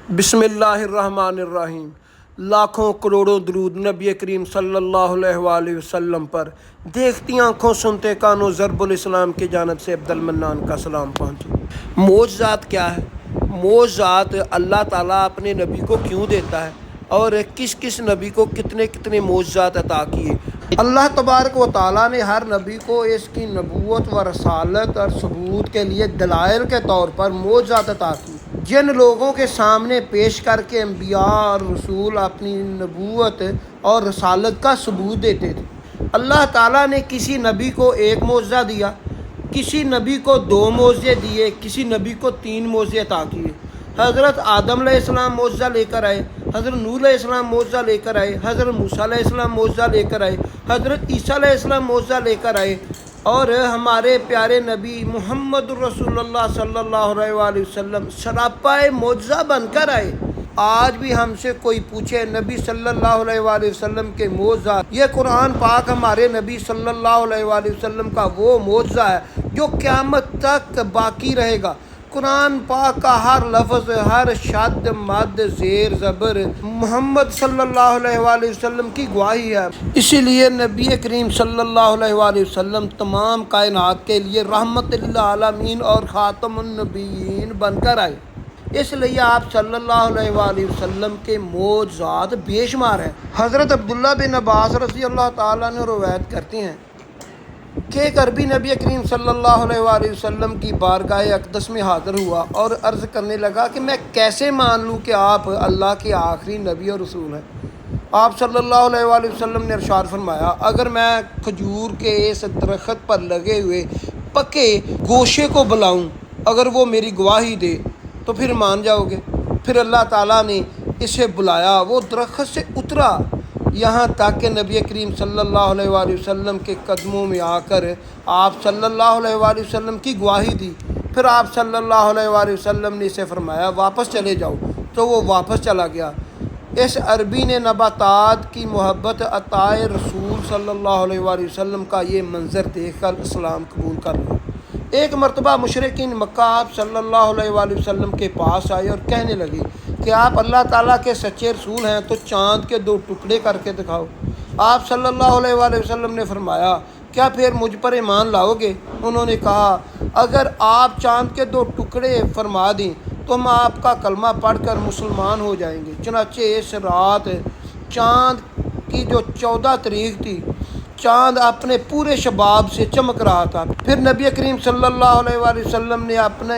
बिस्मिल्लाहिर्रहमानिर्रहीम। लाखों करोड़ों दरूद नबी करीम सल्लल्लाहु अलैहि वसल्लम पर। देखती आंखों सुनते कानों ज़रबुल इस्लाम की जानब से अब्दुल मन्नान का सलाम पहुँचे। मोज़ात क्या है? मोज़ात अल्लाह ताला अपने नबी को क्यों देता है और किस किस नबी को कितने कितने मोज़ात अता किए। अल्लाह तबारक व तआला ने हर नबी को इसकी नबूवत व रसालत और सबूत के लिए दलाइल के तौर पर मोज़ात अता की, जिन लोगों के सामने पेश करके अंबिया और रसूल अपनी नबूवत और रसालत का सबूत देते थे। अल्लाह ताला ने किसी नबी को एक मोज़ा दिया, किसी नबी को दो मोज़े दिए, किसी नबी को तीन मोज़े अता किए। हज़रत आदम अलैहिस्सलाम मोज़ा लेकर आए, हज़रत नूह अलैहिस्सलाम मोज़ा लेकर आए, हज़रत मूसा अलैहिस्सलाम मोज़ा लेकर आए, हज़रत ईसा अलैहिस्सलाम मोज़ा लेकर आए, और हमारे प्यारे नबी मुहम्मद रसूलुल्लाह सल्लल्लाहु अलैहि वसल्लम सरापाए मोज़ा बनकर आए। आज भी हमसे कोई पूछे नबी सल्लल्लाहु अलैहि वसल्लम के मोज़ा, ये कुरान पाक हमारे नबी सल्लल्लाहु अलैहि वसल्लम का वो मोज़ा है जो क़यामत तक बाकी रहेगा। कुरान पाक का हर लफ्ज़, हर शब्द, मद, ज़ेर, ज़बर मोहम्मद सल्लल्लाहु अलैहि वसल्लम की गवाही है। इसीलिए नबी करीम सल्लल्लाहु अलैहि वसल्लम तमाम कायनात के लिए रहमतुल आलमीन और ख़ातमुन नबिय्यीन बनकर आए। इसलिए आप सल्लल्लाहु अलैहि वसल्लम के मोज़ात बेशुमार हैं। हज़रत अब्दुल्ला बिन अब्बास रज़ी अल्लाह ताला अन्हु रवायत करते हैं कि एक अरबी नबी करीम सल्लल्लाहु अलैहि वसल्लम की बारगाह अक़दस में हाज़िर हुआ और अर्ज़ करने लगा कि मैं कैसे मान लूँ कि आप अल्लाह के आखिरी नबी और रसूल हैं। आप सल्लल्लाहु अलैहि वसल्लम ने इरशाद फरमाया, अगर मैं खजूर के इस दरख्त पर लगे हुए पके गोशे को बुलाऊँ, अगर वो मेरी गवाही दे तो फिर मान जाओगे। फिर अल्लाह ताला ने इसे बुलाया, वो दरख्त से उतरा, यहाँ तक कि नबी करीम सल्लल्लाहु अलैहि वसल्लम के कदमों में आकर आप सल्लल्लाहु अलैहि वसल्लम की गवाही दी। फिर आप सल्लल्लाहु अलैहि वसल्लम ने इसे फरमाया वापस चले जाओ, तो वो वापस चला गया। इस अरबी ने नबातात की मोहब्बत अताए रसूल सल्लल्लाहु अलैहि वसल्लम का ये मंज़र देख कर इस्लाम कबूल कर लिया। एक मरतबा मुशरिकीन मक्का आप सल्लल्लाहु अलैहि वसल्लम के पास आए और कहने लगे कि आप अल्लाह ताला के सच्चे रसूल हैं तो चाँद के दो टुकड़े करके दिखाओ। आप सल्लल्लाहु अलैहि वसल्लम ने फरमाया, क्या फिर मुझ पर ईमान लाओगे? उन्होंने कहा, अगर आप चाँद के दो टुकड़े फरमा दें तो हम आपका कलमा पढ़कर मुसलमान हो जाएंगे। चुनाचे इस रात चाँद की जो 14 तारीख थी, चाँद अपने पूरे शबाब से चमक रहा था। फिर नबी करीम सल्लल्लाहु अलैहि वसल्लम ने अपने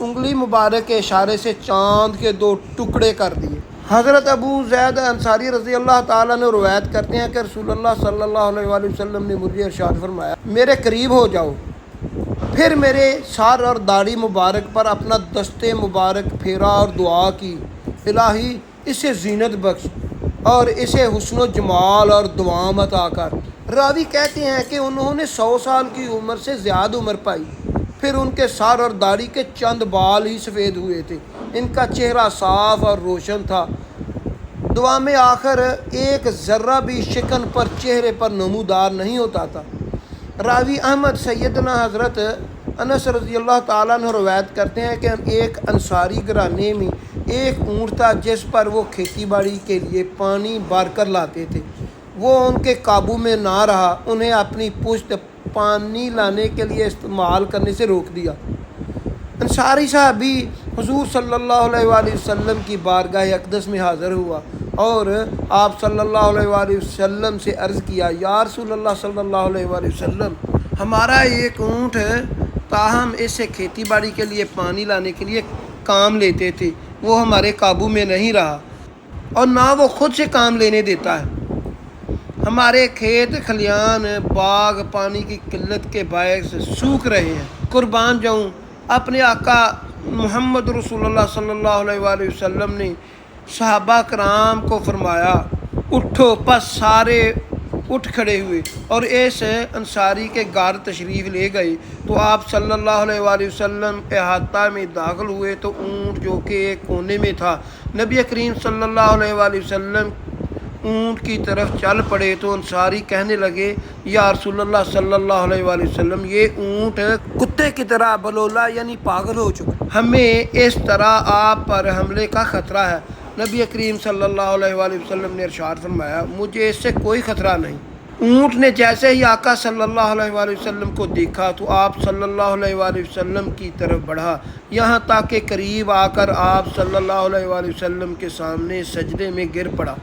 उंगली मुबारक के इशारे से चाँद के दो टुकड़े कर दिए। हज़रत अबू ज़ैद अंसारी रज़ी अल्लाह ताला ने रवायत करते हैं कि रसूलुल्लाह सल्लल्लाहु अलैहि वसल्लम ने मुझे इरशाद फरमाया, मेरे करीब हो जाओ। फिर मेरे सर और दाढ़ी मुबारक पर अपना दस्ते मुबारक फेरा और दुआ की, इलाही इसे जीनत बख्श और इसे हुस्न जमाल और दुआम अता कर। रावी कहते हैं कि उन्होंने 100 साल की उम्र से ज़्यादा उम्र पाई। फिर उनके सर और दाढ़ी के चंद बाल ही सफ़ेद हुए थे। इनका चेहरा साफ और रोशन था। दुआ में आखिर एक ज़र्रा भी शिकन पर चेहरे पर नमूदार नहीं होता था। रावी अहमद सैयदना हज़रत अनस रज़ी अल्लाह ताला अन्हु रवायत करते हैं कि एक अंसारी घराने में एक ऊँट था जिस पर वो खेती बाड़ी के लिए पानी भर कर लाते थे। वो उनके काबू में ना रहा, उन्हें अपनी पुश्त पानी लाने के लिए इस्तेमाल करने से रोक दिया। अंसारी साहबी हुजूर सल्लल्लाहु अलैहि वसल्लम की बारगाह अक़दस में हाज़िर हुआ और आप सल्लल्लाहु अलैहि वसल्लम से अर्ज़ किया, या रसूलल्लाह सल्लल्लाहु अलैहि वसल्लम, हमारा एक ऊँट है, ताहम इससे खेती बाड़ी के लिए पानी लाने के लिए काम लेते थे, वो हमारे काबू में नहीं रहा और ना वो खुद से काम लेने देता है। हमारे खेत खलियान बाग पानी की किल्लत के बायस सूख रहे हैं। कुर्बान जाऊँ, अपने आका मुहम्मद रसूलुल्लाह सल्लल्लाहु अलैहि वसल्लम ने सहाबा कराम को फरमाया, उठो। बस सारे उठ खड़े हुए और इस अंसारी के घर तशरीफ़ ले गए। तो आप सल्लल्लाहु अलैहि वसल्लम अहाता में दाखिल हुए तो ऊँट जो कि एक कोने में था, नबी करीम सल्लल्लाहु अलैहि वसल्लम اونٹ کی طرف چل پڑے تو انصاری کہنے لگے یا رسول اللہ صلی اللہ علیہ وآلہ وسلم یہ اونٹ کتے کی طرح بلولا یعنی پاگل ہو چکا، ہمیں اس طرح آپ پر حملے کا خطرہ ہے۔ نبی کریم صلی اللہ علیہ وآلہ وسلم نے ارشاد فرمایا مجھے اس سے کوئی خطرہ نہیں۔ اونٹ نے جیسے ہی آقا صلی اللہ علیہ وآلہ وسلم کو دیکھا تو آپ صلی اللہ علیہ وآلہ وسلم کی طرف بڑھا، یہاں تک کہ قریب آ کر آپ صلی اللہ علیہ وآلہ وسلم کے سامنے سجدے میں گر پڑا۔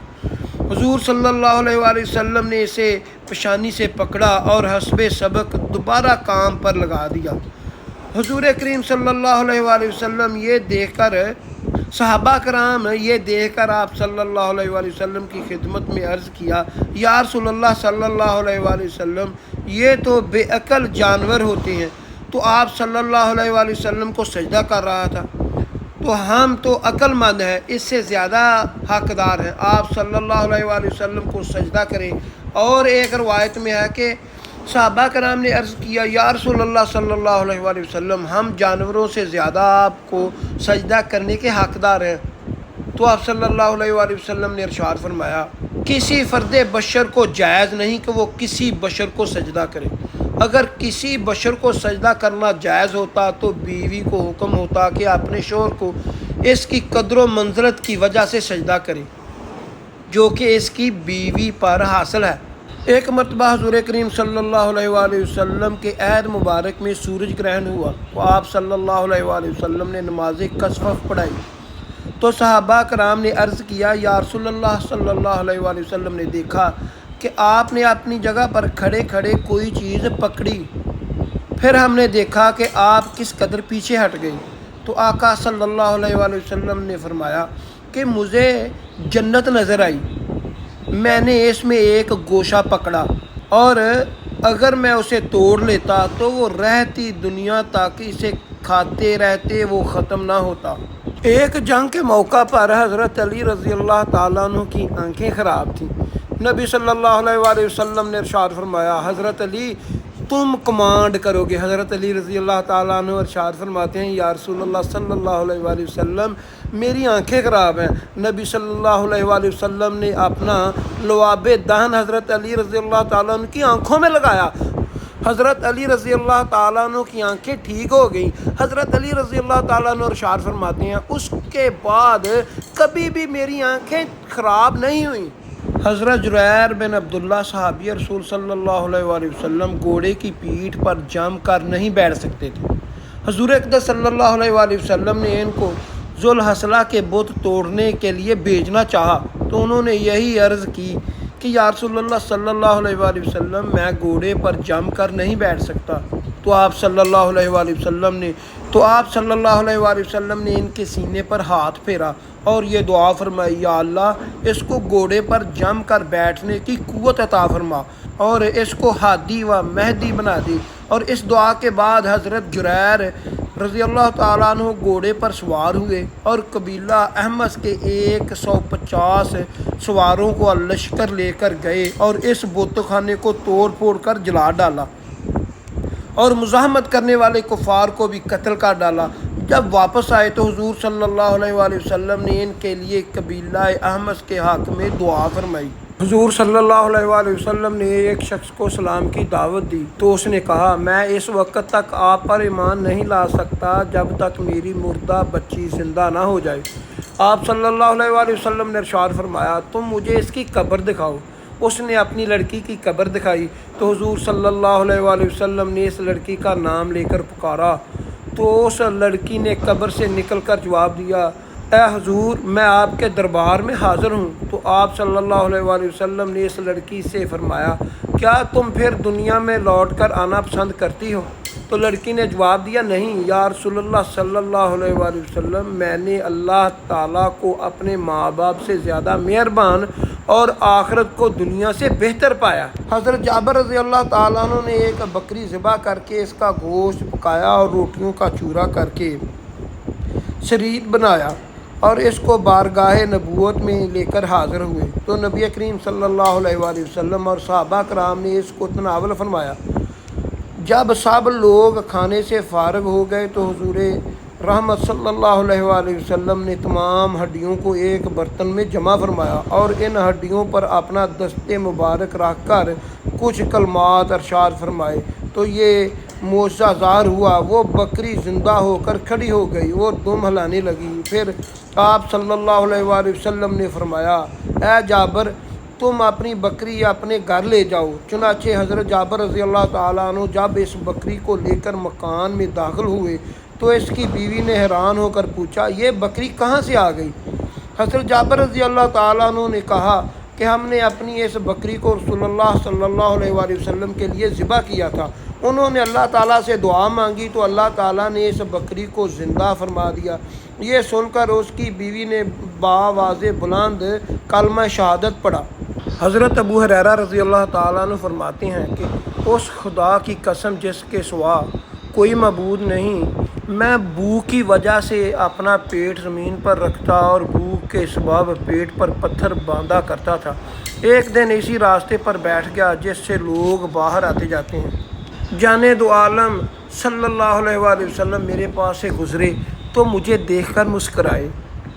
حضور صلی اللہ علیہ وآلہ وسلم نے اسے پیشانی سے پکڑا اور حسب سبق دوبارہ کام پر لگا دیا۔ حضور کریم صلی اللہ علیہ وآلہ وسلم یہ دیکھ کر صحابہ کرام یہ دیکھ کر آپ صلی اللہ علیہ وآلہ وسلم کی خدمت میں عرض کیا یا رسول اللہ صلی اللہ علیہ وآلہ وسلم یہ تو بے عقل جانور ہوتے ہیں، تو آپ صلی اللہ علیہ وآلہ وسلم کو سجدہ کر رہا تھا، تو ہم تو عقل مند ہیں، اس سے زیادہ حقدار ہیں، آپ صلی اللہ علیہ وآلہ وسلم کو سجدہ کریں۔ اور ایک روایت میں ہے کہ صحابہ کرام نے عرض کیا یا رسول اللہ صلی اللہ علیہ وآلہ وسلم ہم جانوروں سے زیادہ آپ کو سجدہ کرنے کے حقدار ہیں، تو آپ صلی اللہ علیہ وآلہ وسلم نے ارشاد فرمایا کسی فرد بشر کو جائز نہیں کہ وہ کسی بشر کو سجدہ کرے، اگر کسی بشر کو سجدہ کرنا جائز ہوتا تو بیوی کو حکم ہوتا کہ اپنے شوہر کو اس کی قدر و منزلت کی وجہ سے سجدہ کرے جو کہ اس کی بیوی پر حاصل ہے۔ ایک مرتبہ حضور کریم صلی اللہ علیہ وآلہ وسلم کے عہد مبارک میں سورج گرہن ہوا تو آپ صلی اللہ علیہ وآلہ وسلم نے نماز کسوف پڑھائی، تو صحابہ کرام نے عرض کیا یا رسول اللہ صلی اللہ علیہ وآلہ وسلم نے دیکھا کہ آپ نے اپنی جگہ پر کھڑے کھڑے کوئی چیز پکڑی، پھر ہم نے دیکھا کہ آپ کس قدر پیچھے ہٹ گئی، تو آقا صلی اللہ علیہ وآلہ وسلم نے فرمایا کہ مجھے جنت نظر آئی، میں نے اس میں ایک گوشہ پکڑا اور اگر میں اسے توڑ لیتا تو وہ رہتی دنیا تک اسے کھاتے رہتے وہ ختم نہ ہوتا۔ ایک جنگ کے موقع پر حضرت علی رضی اللہ تعالیٰ عنہ کی آنکھیں خراب تھیں، نبی صلی اللہ علیہ وآلہ وسلم نے ارشاد فرمایا حضرت علی تم کمانڈ کرو گے۔ حضرت علی رضی اللہ تعالیٰ عنہ ارشاد فرماتے ہیں یا رسول اللہ صلی اللہ علیہ وآلہ وسلم میری آنکھیں خراب ہیں۔ نبی صلی اللہ علیہ وآلہ وسلم نے اپنا لعاب دہن حضرت علی رضی اللہ تعالیٰ عنہ کی آنکھوں میں لگایا، حضرت علی رضی اللہ تعالیٰ عنہ کی آنکھیں ٹھیک ہو گئیں۔ حضرت علی رضی اللہ تعالیٰ عنہ ارشاد فرماتے ہیں اس کے بعد کبھی بھی میری آنکھیں خراب نہیں ہوئیں۔ حضرت جریر بن عبداللہ صحابی رسول صلی اللہ علیہ وآلہ وسلم گھوڑے کی پیٹھ پر جم کر نہیں بیٹھ سکتے تھے، حضور اقدس صلی اللہ علیہ وآلہ وسلم نے ان کو ذوالحصلہ کے بت توڑنے کے لیے بھیجنا چاہا تو انہوں نے یہی عرض کی کہ یا رسول اللہ صلی اللہ علیہ وآلہ وسلم میں گھوڑے پر جم کر نہیں بیٹھ سکتا، تو آپ صلی اللہ علیہ وآلہ وسلم نے ان کے سینے پر ہاتھ پھیرا اور یہ دعا فرمائی یا اللہ اس کو گھوڑے پر جم کر بیٹھنے کی قوت عطا فرما اور اس کو ہادی و مہدی بنا دی۔ اور اس دعا کے بعد حضرت جریر رضی اللہ تعالیٰ عنہ گھوڑے پر سوار ہوئے اور قبیلہ احمس کے 150 سواروں کو لشکر لے کر گئے اور اس بت خانے کو توڑ پھوڑ کر جلا ڈالا اور مزاحمت کرنے والے کفار کو بھی قتل کر ڈالا۔ جب واپس آئے تو حضور صلی اللہ علیہ وآلہ وسلم نے ان کے لیے قبیلہ احمس کے حق میں دعا فرمائی۔ حضور صلی اللہ علیہ وآلہ وسلم نے ایک شخص کو اسلام کی دعوت دی تو اس نے کہا میں اس وقت تک آپ پر ایمان نہیں لا سکتا جب تک میری مردہ بچی زندہ نہ ہو جائے۔ آپ صلی اللہ علیہ وآلہ وسلم نے ارشاد فرمایا تم مجھے اس کی قبر دکھاؤ۔ اس نے اپنی لڑکی کی قبر دکھائی تو حضور صلی اللہ علیہ وآلہ وسلم نے اس لڑکی کا نام لے کر پکارا تو اس لڑکی نے قبر سے نکل کر جواب دیا اے حضور میں آپ کے دربار میں حاضر ہوں۔ تو آپ صلی اللہ علیہ وآلہ وسلم نے اس لڑکی سے فرمایا کیا تم پھر دنیا میں لوٹ کر آنا پسند کرتی ہو؟ تو لڑکی نے جواب دیا نہیں یا رسول اللہ صلی اللہ علیہ وآلہ وسلم میں نے اللہ تعالیٰ کو اپنے ماں باپ سے زیادہ مہربان اور آخرت کو دنیا سے بہتر پایا۔ حضرت جابر رضی اللہ تعالیٰ عنہ نے ایک بکری ذبح کر کے اس کا گوشت پکایا اور روٹیوں کا چورا کر کے شرید بنایا اور اس کو بارگاہ نبوت میں لے کر حاضر ہوئے تو نبی کریم صلی اللہ علیہ وآلہ وسلم اور صحابہ کرام نے اس کو تناول فرمایا۔ جب سب لوگ کھانے سے فارغ ہو گئے تو حضور रहमत सल्लल्लाहु अलैहि वसल्लम ने तमाम हड्डियों को एक बर्तन में जमा फरमाया और इन हड्डियों पर अपना दस्ते मुबारक रख कर कुछ कलमात अरशाद फरमाए तो ये मौजज़ा ज़ाहिर हुआ। वो बकरी ज़िंदा होकर खड़ी हो गई और दुम हिलाने लगी। फिर आप सल्लल्लाहु अलैहि वसल्लम ने फरमाया, ए जाबर, तुम अपनी बकरी अपने घर ले जाओ। चुनाचे हज़रत जाबर रज़ी अल्लाह ताला अन्हु जब इस बकरी को लेकर मकान में दाखिल हुए तो इसकी बीवी ने हैरान होकर पूछा, ये बकरी कहाँ से आ गई? हज़रत जाबर रज़ी अल्लाह ताला अन्हु ने कहा कि हमने अपनी इस बकरी को रसूलुल्लाह सल्लल्लाहु अलैहि वसल्लम के लिए ज़िबा किया था। उन्होंने अल्लाह ताला से दुआ मांगी तो अल्लाह ताला ने इस बकरी को ज़िंदा फरमा दिया। ये सुनकर उसकी बीवी ने बावाज़े बुलंद कलमा शहादत पढ़ा। हज़रत अबू हुरैरा रज़ी अल्लाह ताला अन्हु फरमाते हैं कि उस खुदा की कसम जिसके सिवा कोई मबूद नहीं, मैं भूख की वजह से अपना पेट ज़मीन पर रखता और भूख के सबब पेट पर पत्थर बांधा करता था। एक दिन इसी रास्ते पर बैठ गया जिससे लोग बाहर आते जाते हैं। जाने दो आलम सल्लल्लाहु अलैहि वसल्लम मेरे पास से गुज़रे तो मुझे देखकर मुस्कराए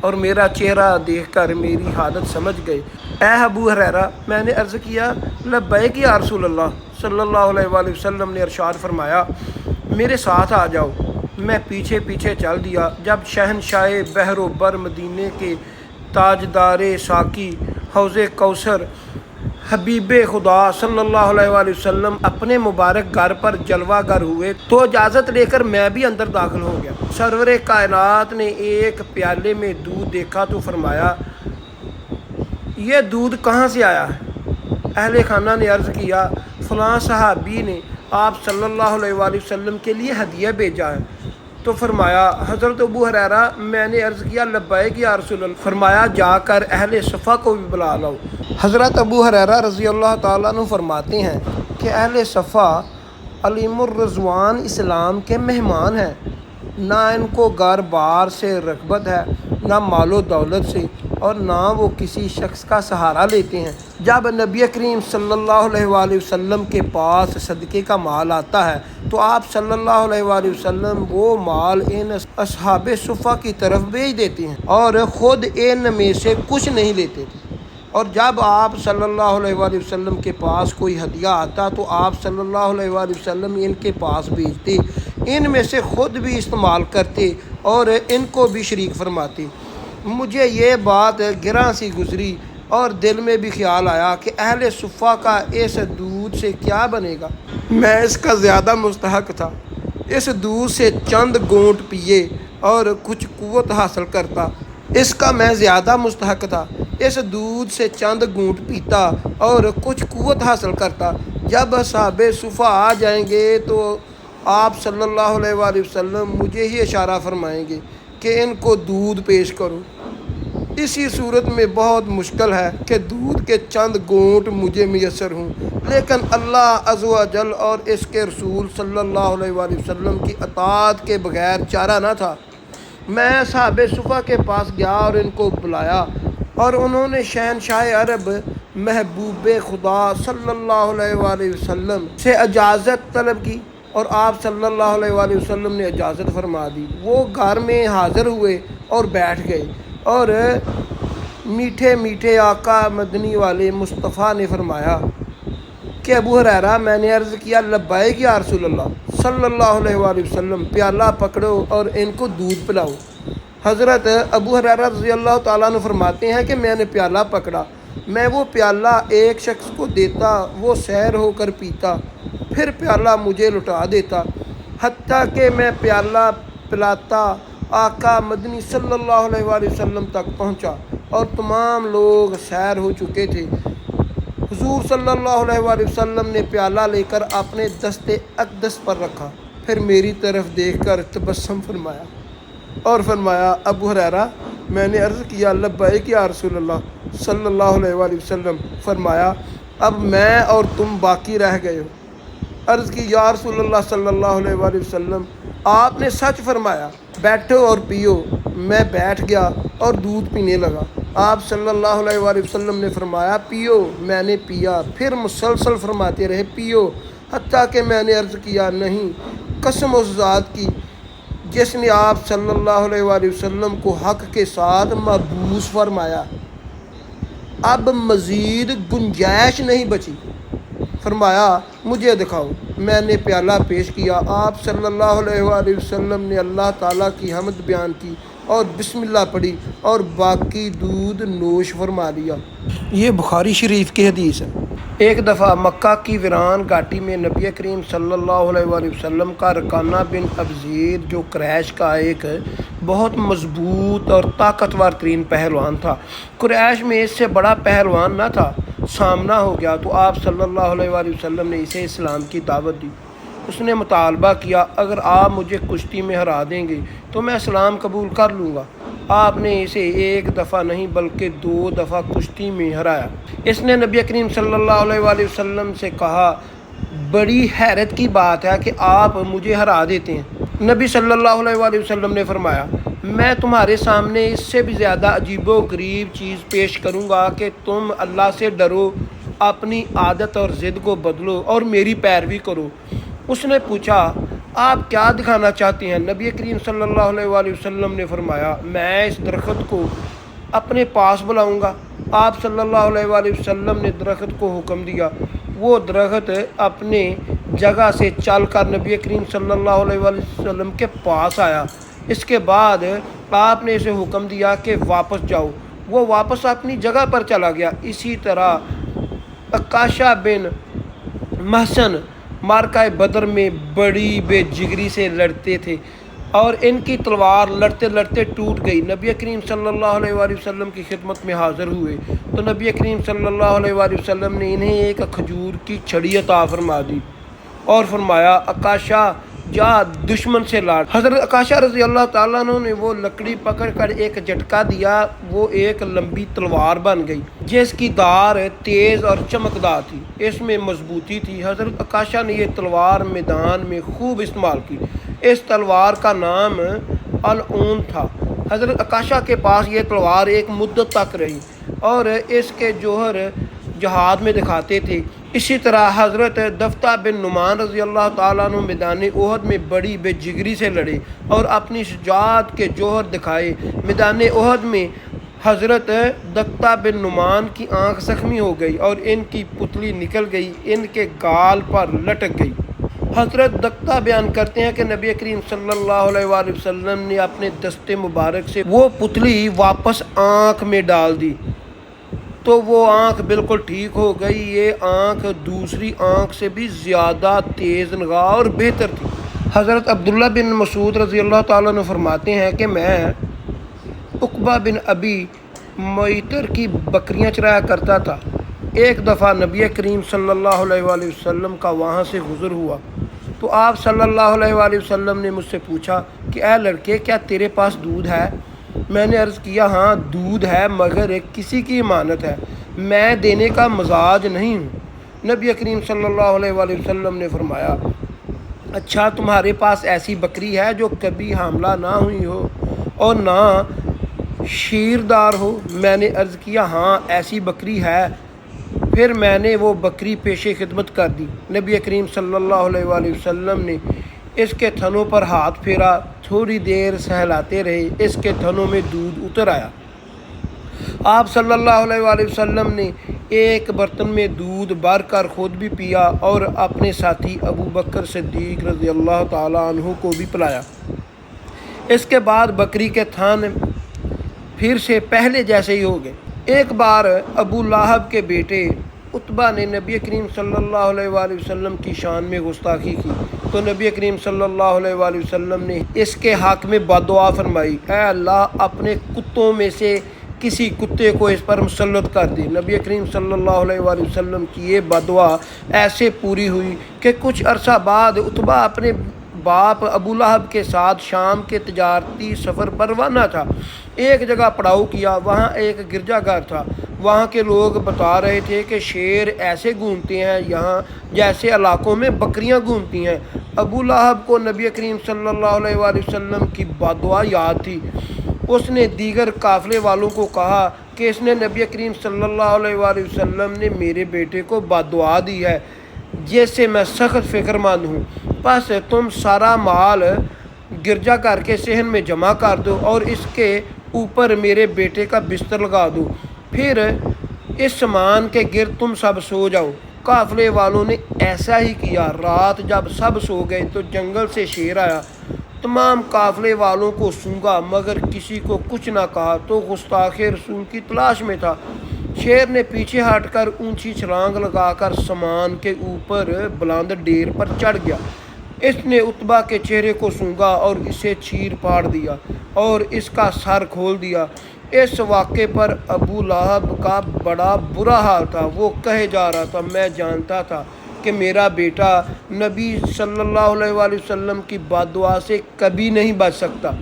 और मेरा चेहरा देखकर मेरी हालत समझ गए। ए अबू हुरैरा, मैंने अर्ज़ किया, लब्बैक या रसूल अल्लाह। सल्लल्लाहु अलैहि वसल्लम ने इरशाद फरमाया, मेरे साथ आ जाओ। मैं पीछे पीछे चल दिया। जब शहनशाह बहरो बर मदीने के ताजदारे साकी हौज़े कौसर हबीब खुदा सल्लल्लाहु अलैहि वसल्लम अपने मुबारक घर पर जलवागर हुए तो इजाज़त लेकर मैं भी अंदर दाखिल हो गया। सरवरे कायनात ने एक प्याले में दूध देखा तो फरमाया, ये दूध कहाँ से आया है? अहले खाना ने अर्ज़ किया, फ़लाँ सहाबी ने आप सल्लल्लाहु अलैहि वसल्लम के लिए हदिया भेजा है। तो फरमाया, हज़रत अबू हुरैरा, मैंने अर्ज़ किया, लब्बैक या रसूल अल्लाह। फरमाया, जाकर अहले सफ़ा को भी बुला लाओ। हज़रत अबू हुरैरा रज़ी अल्लाह ताला अन्हु फरमाते हैं कि अहले सफ़ा अलीमुर रिज़वान इस्लाम के मेहमान हैं। ना इनको घर बार से रग़बत है, ना मालो दौलत से, और ना वो किसी शख्स का सहारा लेते हैं। जब नबी करीम सल्लल्लाहु अलैहि वसल्लम के पास सदक़े का माल आता है तो आप सल्लल्लाहु अलैहि वसल्लम वो माल इन असहाबे सुफ़ा की तरफ भेज देते हैं और ख़ुद इन में से कुछ नहीं लेते थे। और जब आप सल्लल्लाहु अलैहि वसल्लम के पास कोई हदिया आता तो आप सल्लल्लाहु अलैहि वसल्लम इनके पास भेजते, इनमें से ख़ुद भी इस्तेमाल करते और इनको भी शरीक फरमाते। मुझे ये बात गिरा सी गुज़री और दिल में भी ख्याल आया कि अहले सुफ़ा का इस दूध से क्या बनेगा। मैं इसका ज़्यादा मुस्तहक था। इस दूध से चंद घूंट पिए और कुछ क़ुव्वत हासिल करता। इसका मैं ज़्यादा मुस्तहक था। इस दूध से चंद घूंट पीता और कुछ क़ुव्वत हासिल करता। जब असहाबे सुफ़ा आ जाएंगे तो आप सल्लल्लाहु अलैहि वसल्लम मुझे ही इशारा फरमाएंगे कि इनको दूध पेश करो। इसी सूरत में बहुत मुश्किल है कि दूध के चंद घूंट मुझे मैसर हों, लेकिन अल्लाह अज़्ज़ व जल और इसके रसूल सल्लल्लाहु अलैहि वसल्लम की अताअत के बगैर चारा न था। मैं सहाबे सुफ़ा के पास गया और इनको बुलाया और उन्होंने शहनशाह अरब महबूब खुदा सल्लल्लाहु अलैहि वसल्लम से इजाज़त तलब की और आप सल्लल्लाहु अलैहि वसल्लम ने इजाज़त फरमा दी। वो घर में हाज़िर हुए और बैठ गए और मीठे मीठे आका मदनी वाले मुस्तफ़ा ने फरमाया कि अबू हुरैरा, मैंने अर्ज़ किया, लब्बैक या रसूल अल्लाह। सल्लल्लाहु अलैहि वसल्लम, प्याला पकड़ो और इनको दूध पिलाओ। हज़रत अबू हुरैरा रज़ी अल्लाह ताला अन्हु फरमाते हैं कि मैंने प्याला पकड़ा। मैं वो प्याला एक शख्स को देता, वो सैर होकर पीता, फिर प्याला मुझे लुटा देता, हत्ता कि मैं प्याला पिलाता आका मदनी सल्लल्लाहु अलैहि वसल्लम तक पहुंचा और तमाम लोग सैर हो चुके थे। हुज़ूर सल्लल्लाहु अलैहि वसल्लम ने प्याला लेकर अपने दस्ते अक़दस पर रखा, फिर मेरी तरफ देखकर तबस्सुम फरमाया और फरमाया, अबू हुरैरा, मैंने अर्ज़ किया, लब्बैक या रसूल अल्लाह। सल्लल्लाहु अलैहि वसल्लम फरमाया, अब मैं और तुम बाकी रह गए हो। अर्ज़ की, या रसूल अल्लाह सल्लल्लाहु अलैहि वसल्लम, आपने सच फरमाया, बैठो और पियो। मैं बैठ गया और दूध पीने लगा। आप सल्लल्लाहु अलैहि वसल्लम ने फरमाया, पियो। मैंने पिया। फिर मुसलसल फरमाते रहे, पियो, हत्ता कि मैंने अर्ज़ किया, नहीं, कसम उस ज़ात की جس نے آپ صلی اللہ علیہ وآلہ وسلم کو حق کے ساتھ محبوس فرمایا۔ اب مزید گنجائش نہیں بچی۔ فرمایا مجھے دکھاؤ۔ میں نے پیالہ پیش کیا۔ آپ صلی اللہ علیہ وآلہ وسلم نے اللہ تعالیٰ کی حمد بیان کی اور بسم اللہ پڑھی اور باقی دودھ نوش فرما لیا۔ یہ بخاری شریف کی حدیث ہے۔ ایک دفعہ مکہ کی ویران گھاٹی میں نبی کریم صلی اللہ علیہ وآلہ وسلم کا رکانہ بن ابزیر، جو قریش کا ایک بہت مضبوط اور طاقتور ترین پہلوان تھا، قریش میں اس سے بڑا پہلوان نہ تھا، سامنا ہو گیا تو آپ صلی اللہ علیہ وآلہ وسلم نے اسے اسلام کی دعوت دی۔ اس نے مطالبہ کیا اگر آپ مجھے کشتی میں ہرا دیں گے تو میں اسلام قبول کر لوں گا۔ آپ نے اسے ایک دفعہ نہیں بلکہ 2 دفعہ کشتی میں ہرایا۔ اس نے نبی کریم صلی اللہ علیہ وآلہ وسلم سے کہا بڑی حیرت کی بات ہے کہ آپ مجھے ہرا دیتے ہیں۔ نبی صلی اللہ علیہ وآلہ وسلم نے فرمایا میں تمہارے سامنے اس سے بھی زیادہ عجیب و غریب چیز پیش کروں گا کہ تم اللہ سے ڈرو، اپنی عادت اور ضد کو بدلو اور میری پیروی کرو۔ اس نے پوچھا آپ کیا دکھانا چاہتے ہیں؟ نبی کریم صلی اللہ علیہ وآلہ وسلم نے فرمایا میں اس درخت کو اپنے پاس بلاؤں گا۔ آپ صلی اللہ علیہ وآلہ وسلم نے درخت کو حکم دیا۔ وہ درخت اپنے جگہ سے چل کر نبی کریم صلی اللہ علیہ وآلہ وسلم کے پاس آیا۔ اس کے بعد آپ نے اسے حکم دیا کہ واپس جاؤ۔ وہ واپس اپنی جگہ پر چلا گیا۔ اسی طرح عکاشہ بن محصن معرکہ بدر میں بڑی بے جگری سے لڑتے تھے اور ان کی تلوار لڑتے لڑتے ٹوٹ گئی۔ نبی کریم صلی اللہ علیہ وآلہ وسلم کی خدمت میں حاضر ہوئے تو نبی کریم صلی اللہ علیہ وآلہ وسلم نے انہیں ایک کھجور کی چھڑی عطا فرما دی اور فرمایا عکاشہ جا دشمن سے لڑ۔ حضرت عکاشہ رضی اللہ تعالیٰ عنہ نے وہ لکڑی پکڑ کر ایک جھٹکا دیا، وہ ایک لمبی تلوار بن گئی جس کی دھار تیز اور چمکدار تھی، اس میں مضبوطی تھی۔ حضرت عکاشہ نے یہ تلوار میدان میں خوب استعمال کی۔ اس تلوار کا نام العون تھا۔ حضرت عکاشہ کے پاس یہ تلوار ایک مدت تک رہی اور اس کے جوہر جہاد میں دکھاتے تھے۔ اسی طرح حضرت دفتہ بن نعمان رضی اللہ تعالیٰ عنہ میدان احد میں بڑی بے جگری سے لڑے اور اپنی شجاعت کے جوہر دکھائے۔ میدان احد میں حضرت دفتہ بن نعمان کی آنکھ زخمی ہو گئی اور ان کی پتلی نکل گئی، ان کے گال پر لٹک گئی۔ حضرت دفتہ بیان کرتے ہیں کہ نبی کریم صلی اللہ علیہ وآلہ وسلم نے اپنے دست مبارک سے وہ پتلی واپس آنکھ میں ڈال دی تو وہ آنکھ بالکل ٹھیک ہو گئی۔ یہ آنکھ دوسری آنکھ سے بھی زیادہ تیز نگاہ اور بہتر تھی۔ حضرت عبداللہ بن مسعود رضی اللہ تعالیٰ عنہ فرماتے ہیں کہ میں عقبہ بن ابی معیطر کی بکریاں چرایا کرتا تھا۔ ایک دفعہ نبی کریم صلی اللہ علیہ وآلہ وسلم کا وہاں سے گزر ہوا تو آپ صلی اللہ علیہ وآلہ وسلم نے مجھ سے پوچھا کہ اے لڑکے کیا تیرے پاس دودھ ہے؟ میں نے عرض کیا ہاں دودھ ہے مگر کسی کی امانت ہے، میں دینے کا مزاج نہیں ہوں۔ نبی کریم صلی اللہ علیہ وآلہ وسلم نے فرمایا اچھا تمہارے پاس ایسی بکری ہے جو کبھی حاملہ نہ ہوئی ہو اور نہ شیردار ہو؟ میں نے عرض کیا ہاں ایسی بکری ہے۔ پھر میں نے وہ بکری پیش خدمت کر دی۔ نبی کریم صلی اللہ علیہ وآلہ وسلم نے اس کے تھنوں پر ہاتھ پھیرا، تھوڑی دیر سہلاتے رہے، اس کے تھنوں میں دودھ اتر آیا۔ آپ صلی اللہ علیہ وآلہ وسلم نے ایک برتن میں دودھ بھر کر خود بھی پیا اور اپنے ساتھی ابو بکر صدیق رضی اللہ تعالیٰ عنہ کو بھی پلایا۔ اس کے بعد بکری کے تھن پھر سے پہلے جیسے ہی ہو گئے۔ ایک بار ابو لہب کے بیٹے عتبہ نے نبی کریم صلی اللہ علیہ وآلہ وسلم کی شان میں گستاخی کی تو نبی کریم صلی اللہ علیہ وآلہ وسلم نے اس کے حق میں بددعا فرمائی، اے اللہ اپنے کتوں میں سے کسی کتے کو اس پر مسلط کر دی۔ نبی کریم صلی اللہ علیہ وآلہ وسلم کی یہ بددعا ایسے پوری ہوئی کہ کچھ عرصہ بعد عتبہ اپنے باپ ابو لہب کے ساتھ شام کے تجارتی سفر پر روانہ تھا۔ ایک جگہ پڑاؤ کیا، وہاں ایک گرجا گھر تھا۔ وہاں کے لوگ بتا رہے تھے کہ شیر ایسے گھومتے ہیں یہاں جیسے علاقوں میں بکریاں گھومتی ہیں۔ ابو لہب کو نبی کریم صلی اللہ علیہ وآلہ وسلم کی بددعا یاد تھی۔ اس نے دیگر قافلے والوں کو کہا کہ اس نے نبی کریم صلی اللہ علیہ وآلہ وسلم نے میرے بیٹے کو بددعا دی ہے جس سے میں سخت فکر مند ہوں، پس تم سارا مال गिरजा घर के सहन में जमा कर दो और इसके ऊपर मेरे बेटे का बिस्तर लगा दो, फिर इस सामान के गिर्द तुम सब सो जाओ। काफिले वालों ने ऐसा ही किया। रात जब सब सो गए तो जंगल से शेर आया, तमाम काफिले वालों को सूंघा मगर किसी को कुछ ना कहा, तो गुस्ताखे रसूल की तलाश में था। शेर ने पीछे हटकर ऊंची छलांग लगाकर सामान के ऊपर बुलंद डेर पर चढ़ गया। इसने उत्बा के चेहरे को सूंघा और इसे चीर फाड़ दिया और इसका सर खोल दिया। इस वाक़े पर अबू लहब का बड़ा बुरा हाल था। वो कहे जा रहा था, मैं जानता था कि मेरा बेटा नबी सल्लल्लाहु अलैहि वसल्लम की बद्दुआ से कभी नहीं बच सकता।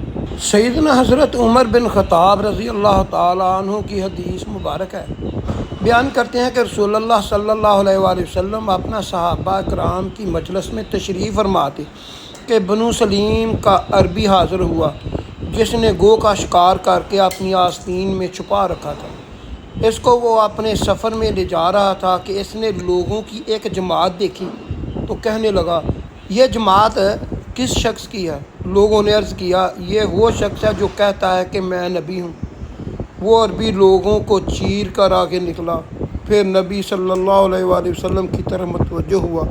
सैयदना हज़रत उमर बिन ख़त्ताब रज़ी अल्लाह ताला अन्हु की हदीस मुबारक है। बयान करते हैं कि रसूलुल्लाह सल्लल्लाहु अलैहि वसल्लम अपना सहाबा कराम की मजलिस में तशरीफ़ फरमा थे कि बनु सलीम का अरबी हाज़िर हुआ, जिसने गो का शिकार करके अपनी आस्तीन में छुपा रखा था। इसको वो अपने सफ़र में ले जा रहा था कि इसने लोगों की एक जमात देखी तो कहने लगा, यह जमात किस शख्स की है? लोगों ने अर्ज़ किया, ये वो शख्स है जो कहता है कि मैं नबी हूँ। वो अरबी लोगों को चीर कर आगे निकला, फिर नबी सल्लल्लाहु अलैहि वसल्लम की तरफ मुतवज्जो हुआ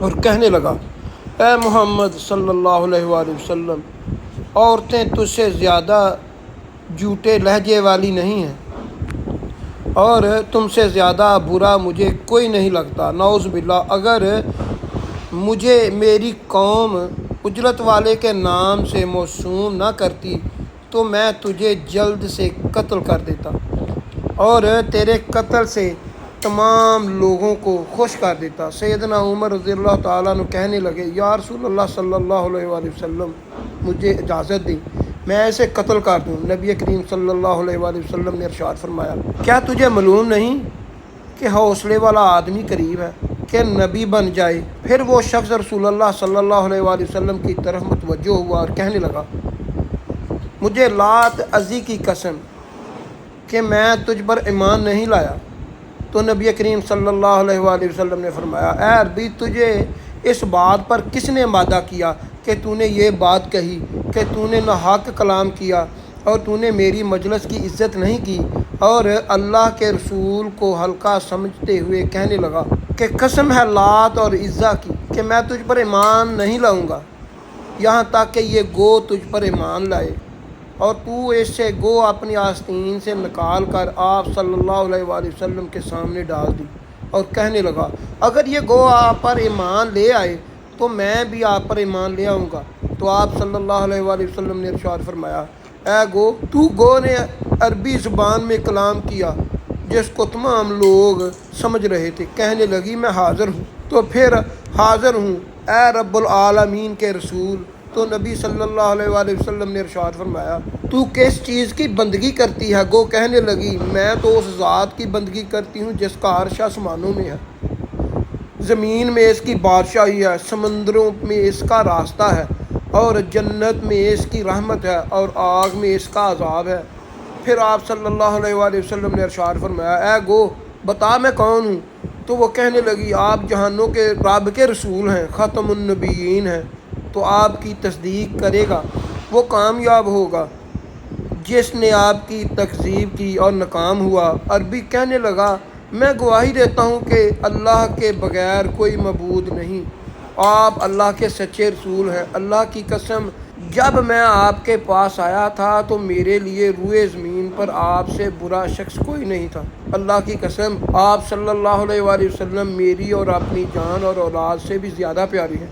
और कहने लगा, ए मोहम्मद सल्लल्लाहु अलैहि वसल्लम, औरतें तुझसे ज़्यादा झूठे लहजे वाली नहीं हैं और तुमसे ज़्यादा बुरा मुझे कोई नहीं लगता। नौज़ बिल्लाह, अगर मुझे मेरी कौम उजरत वाले के नाम से मौसूम ना करती तो मैं तुझे जल्द से कत्ल कर देता और तेरे कत्ल से तमाम लोगों को खुश कर देता। सैयदना उमर रज़ियल्लाहु ताला अन्हु कहने लगे, या रसूलल्लाह सल्लल्लाहु अलैहि वसल्लम, मुझे इजाज़त दी, मैं ऐसे कत्ल कर दूँ। नबी करीम सल्लल्लाहु अलैहि वसल्लम ने इरशाद फरमाया, क्या तुझे मालूम नहीं कि हौसले वाला आदमी करीब है कि नबी बन जाए? फिर वो शख्स रसूलुल्लाह सल्लल्लाहु अलैहि वसल्लम की तरफ मुतवज्जो हुआ और कहने लगा, मुझे लात अज़ी की कसम कि मैं तुझ पर ईमान नहीं लाया। तो नबी करीम सल्लल्लाहु अलैहि वसल्लम ने फरमाया, ऐ अरबी, तुझे इस बात पर किसने मादा किया कि तूने ये बात कही कि तूने नाहक कलाम किया और तूने मेरी मजलिस की इज़्ज़त नहीं की? और अल्लाह के रसूल को हल्का समझते हुए कहने लगा कि कसम है लात और इज़्ज़ा की कि मैं तुझ पर ईमान नहीं लाऊंगा यहाँ तक कि ये गो तुझ पर ईमान लाए। और तू इससे गो अपनी आस्तीन से निकाल कर आप सल्लल्लाहु अलैहि वसल्लम के सामने डाल दी और कहने लगा, अगर ये गो आप पर ईमान ले आए तो मैं भी आप पर ईमान ले आऊँगा। तो आप सल्लल्लाहु अलैहि वसल्लम ने इरशाद फरमाया, ए गो, तू गो ने अरबी ज़ुबान में कलाम किया जिसको तमाम लोग समझ रहे थे। कहने लगी, मैं हाज़िर हूँ। तो फिर हाज़िर हूँ ए रब्बुल आलमीन के रसूल। तो नबी सल्लल्लाहु अलैहि वसल्लम ने इरशाद फरमाया, तू किस चीज़ की बंदगी करती है? गो कहने लगी, मैं तो उस ज़ात की बंदगी करती हूँ जिसका अर्श आसमानों में है, ज़मीन में इसकी बादशाही है, समंदरों में इसका रास्ता है और जन्नत में इसकी रहमत है और आग में इसका अज़ाब है। फिर आप सल्लल्लाहु अलैहि वसल्लम ने इरशाद फरमाया, ए गो, बता मैं कौन हूँ? तो वो कहने लगी, आप जहानों के रब के रसूल हैं, ख़ातमुन नबिय्यीन हैं। तो आपकी तस्दीक करेगा वो कामयाब होगा जिसने आपकी तकज़ीब की और नाकाम हुआ। अरबी कहने लगा, मैं गवाही देता हूँ कि अल्लाह के बग़ैर कोई मबूद नहीं, आप अल्लाह के सच्चे रसूल हैं। अल्लाह की कसम, जब मैं आपके पास आया था तो मेरे लिए रूए ज़मीन पर आपसे बुरा शख्स कोई नहीं था। अल्लाह की कसम, आप सल्लल्लाहु अलैहि वसल्लम मेरी और अपनी जान और औलाद से भी ज़्यादा प्यारी हैं।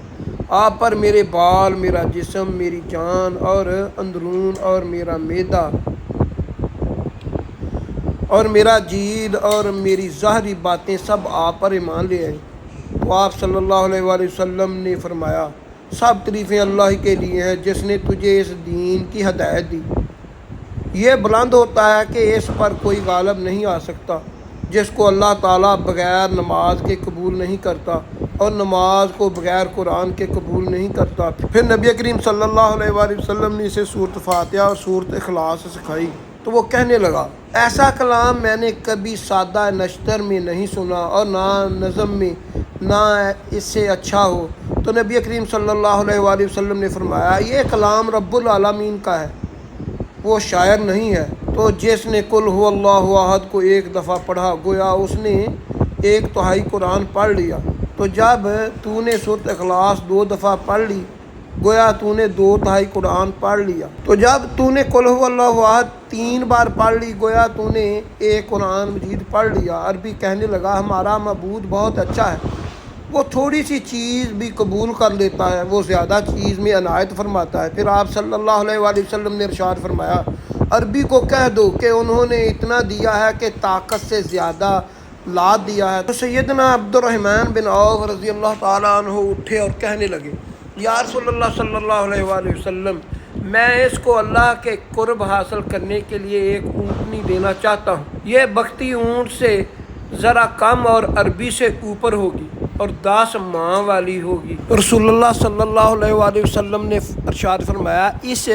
आप पर मेरे बाल, मेरा जिस्म, मेरी जान और अंदरून और मेरा मैदा और मेरा जीद और मेरी ज़ाहरी बातें सब आप पर ईमान ले आई। तो आप सल्लल्लाहु अलैहि वसल्लम ने फरमाया, सब तारीफ़ें अल्लाह के लिए हैं जिसने तुझे इस दीन की हदायत दी। ये बुलंद होता है कि इस पर कोई गालिब नहीं आ सकता, जिसको अल्लाह ताला बग़ैर नमाज के कबूल नहीं करता और नमाज को बग़ैर कुरान के कबूल नहीं करता। फिर नबी करीम सल्लल्लाहु अलैहि वसल्लम ने इसे सूरत फातिहा और सूरत इखलास सिखाई। تو وہ کہنے لگا ایسا کلام میں نے کبھی سادہ نشتر میں نہیں سنا اور نہ نظم میں، نہ اس سے اچھا ہو۔ تو نبی کریم صلی اللہ علیہ وآلہ وسلم نے فرمایا یہ کلام رب العالمین کا ہے، وہ شاعر نہیں ہے۔ تو جس نے قل هو اللہ احد کو ایک دفعہ پڑھا گویا اس نے 1/3 قرآن پڑھ لیا۔ تو جب تو نے سورۃ اخلاص 2 دفعہ پڑھ لی گویا تو نے 2/3 قرآن پڑھ لیا۔ تو جب تو نے قل هو اللہ احد 3 بار پڑھ لی گویا تو نے 1 قرآن مجید پڑھ لیا۔ عربی کہنے لگا ہمارا معبود بہت اچھا ہے، وہ تھوڑی سی چیز بھی قبول کر لیتا ہے، وہ زیادہ چیز میں عنایت فرماتا ہے۔ پھر آپ صلی اللہ علیہ وآلہ وسلم نے ارشاد فرمایا عربی کو کہہ دو کہ انہوں نے اتنا دیا ہے کہ طاقت سے زیادہ لاد دیا ہے۔ تو سیدنا عبد الرحمن بن عوف رضی اللہ تعالیٰ عنہ اٹھے اور کہنے لگے یا رسول اللہ صلی اللہ علیہ وآلہ وسلم، میں اس کو اللہ کے قرب حاصل کرنے کے لیے ایک اونٹنی دینا چاہتا ہوں۔ یہ بگتی اونٹ سے ذرا کم اور عربی سے اوپر ہوگی اور 10 ماہ والی ہوگی۔ رسول اللہ صلی اللہ علیہ وآلہ وسلم نے ارشاد فرمایا اس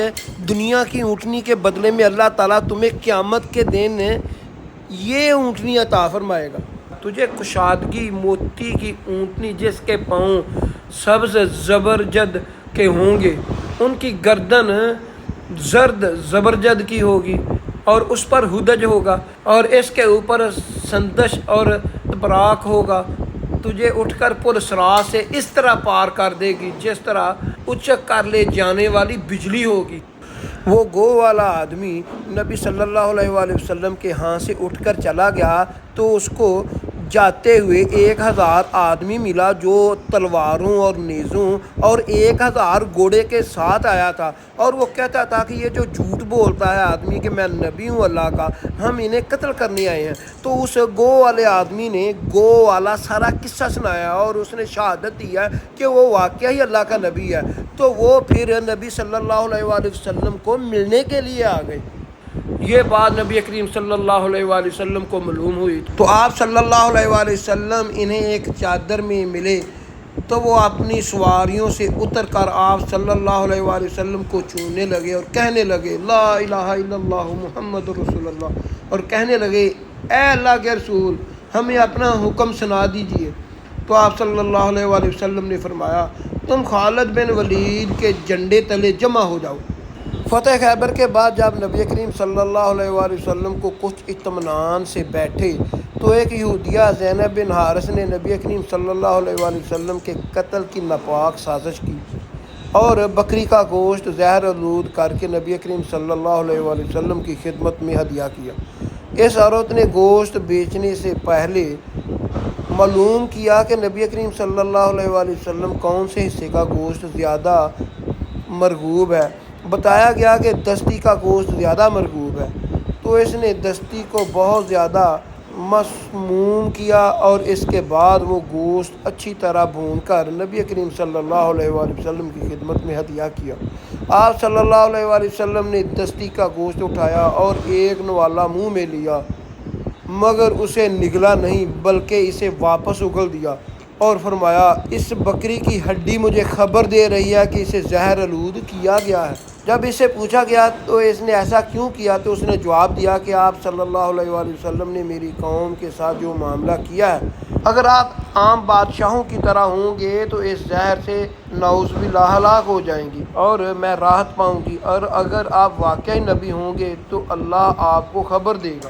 دنیا کی اونٹنی کے بدلے میں اللہ تعالیٰ تمہیں قیامت کے دن یہ اونٹنی عطا فرمائے گا۔ تجھے کشادگی موتی کی اونٹنی جس کے پاؤں سبز زبرجد کے ہوں گے، ان کی گردن زرد زبرجد کی ہوگی اور اس پر ہدج ہوگا اور اس کے اوپر سندش اور براق ہوگا، تجھے اٹھ کر پل صراط سے اس طرح پار کر دے گی جس طرح اچک کر لے جانے والی بجلی ہوگی۔ وہ گو والا آدمی نبی صلی اللہ علیہ وآلہ وسلم کے ہاں سے اٹھ کر چلا گیا تو اس کو جاتے ہوئے 1000 آدمی ملا جو تلواروں اور نیزوں اور 1000 گھوڑے کے ساتھ آیا تھا، اور وہ کہتا تھا کہ یہ جو جھوٹ بولتا ہے آدمی کہ میں نبی ہوں اللہ کا، ہم انہیں قتل کرنے آئے ہیں۔ تو اس گو والے آدمی نے گو والا سارا قصہ سنایا اور اس نے شہادت دی ہے کہ وہ واقعہ ہی اللہ کا نبی ہے۔ تو وہ پھر نبی صلی اللہ علیہ وآلہ وسلم کو ملنے کے لیے آ گئے۔ یہ بات نبی کریم صلی اللہ علیہ وآلہ وسلم کو معلوم ہوئی تو آپ صلی اللہ علیہ وآلہ وسلم انہیں ایک چادر میں ملے تو وہ اپنی سواریوں سے اتر کر آپ صلی اللہ علیہ وآلہ وسلم کو چومنے لگے اور کہنے لگے لا الہ الا اللہ محمد رسول اللہ، اور کہنے لگے اے اللہ کے رسول ہمیں اپنا حکم سنا دیجئے۔ تو آپ صلی اللہ علیہ وآلہ وسلم نے فرمایا تم خالد بن ولید کے جھنڈے تلے جمع ہو جاؤ۔ فتح خیبر کے بعد جب نبی کریم صلی اللہ علیہ وآلہ وسلم کو کچھ اطمینان سے بیٹھے تو ایک یہودیہ زینب بن حارث نے نبی کریم صلی اللہ علیہ وآلہ وسلم کے قتل کی ناپاک سازش کی اور بکری کا گوشت زہر آلود کر کے نبی کریم صلی اللہ علیہ وآلہ وسلم کی خدمت میں ہدیہ کیا۔ اس عورت نے گوشت بیچنے سے پہلے معلوم کیا کہ نبی کریم صلی اللہ علیہ وآلہ وسلم کون سے حصے کا گوشت زیادہ مرغوب ہے۔ بتایا گیا کہ دستی کا گوشت زیادہ مرغوب ہے، تو اس نے دستی کو بہت زیادہ مسموم کیا اور اس کے بعد وہ گوشت اچھی طرح بھون کر نبی کریم صلی اللہ علیہ وآلہ وسلم کی خدمت میں ہدیہ کیا۔ آپ صلی اللہ علیہ وآلہ وسلم نے دستی کا گوشت اٹھایا اور ایک نوالا منہ میں لیا مگر اسے نگلا نہیں بلکہ اسے واپس اگل دیا اور فرمایا اس بکری کی ہڈی مجھے خبر دے رہی ہے کہ اسے زہر آلود کیا گیا ہے۔ جب اس سے پوچھا گیا تو اس نے ایسا کیوں کیا تو اس نے جواب دیا کہ آپ صلی اللہ علیہ وآلہ وسلم نے میری قوم کے ساتھ جو معاملہ کیا ہے، اگر آپ عام بادشاہوں کی طرح ہوں گے تو اس زہر سے نعوذ باللہ ہلاک ہو جائیں گی اور میں راحت پاؤں گی، اور اگر آپ واقعی نبی ہوں گے تو اللہ آپ کو خبر دے گا۔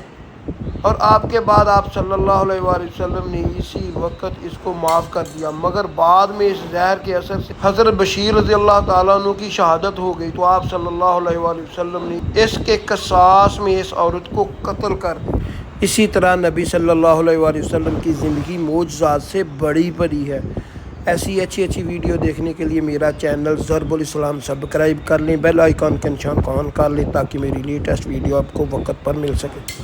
اور آپ کے بعد آپ صلی اللہ علیہ وآلہ وسلم نے اسی وقت اس کو معاف کر دیا، مگر بعد میں اس زہر کے اثر سے حضرت بشیر رضی اللہ تعالیٰ عنہ کی شہادت ہو گئی تو آپ صلی اللہ علیہ وآلہ وسلم نے اس کے قصاص میں اس عورت کو قتل کر دیا۔ اسی طرح نبی صلی اللہ علیہ وآلہ وسلم کی زندگی معجزات سے بڑی ہے۔ ایسی اچھی ویڈیو دیکھنے کے لیے میرا چینل ضرب الاسلام سبسکرائب کر لیں، بیل آئیکن کا نشان کو آن کر لیں تاکہ میری لیٹسٹ ویڈیو آپ کو وقت پر مل سکے۔